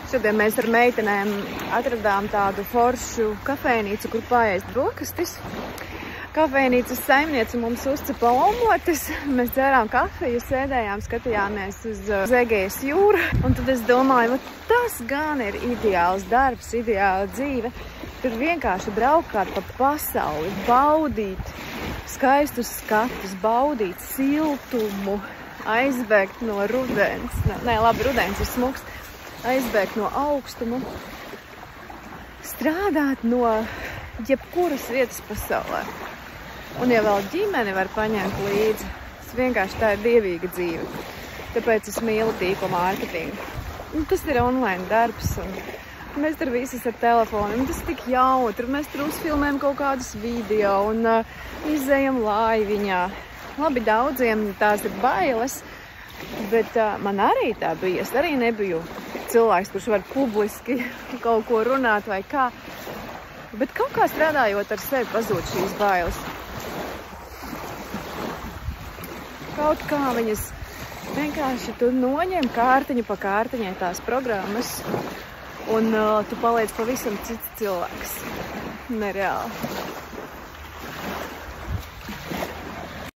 Šodien mēs ar meitenēm atradām tādu foršu kafejnīcu, kur paēst brokastis. Kafejnīcas saimniece mums uzcepa omletes, mēs dzērām kafiju, sēdējām, skatījāmies uz Egejas jūru. Un tad es domāju, tas gan ir ideāls darbs, ideāla dzīve. Tur vienkārši braukāt pa pasauli, baudīt skaistus skatus, baudīt siltumu, aizbēgt no rudens. Nē, labi, rudens ir smuks. Aizbēgt no augstumu, strādāt no jebkuras vietas pasaulē. Un ja vēl ģimeni var paņemt līdzi, tas vienkārši tā ir dievīga dzīve. Tāpēc es mīlu tīkla mārketingu. Un tas ir online darbs, un mēs tur visas ar telefonu, un tas tik jautri. Mēs tur uzfilmējam kaut kādus video un izējam laiviņā. Labi, daudziem tās ir bailes, bet man arī tā bija. Es arī nebiju cilvēks, kurš var publiski kaut ko runāt vai kā. Bet kaut kā strādājot ar sevi pazūd šīs bailes. Kaut kā viņas vienkārši tu noņem kārtiņu pa kārtiņai tās programmas un tu paliec pavisam cits cilvēks. Nereāli.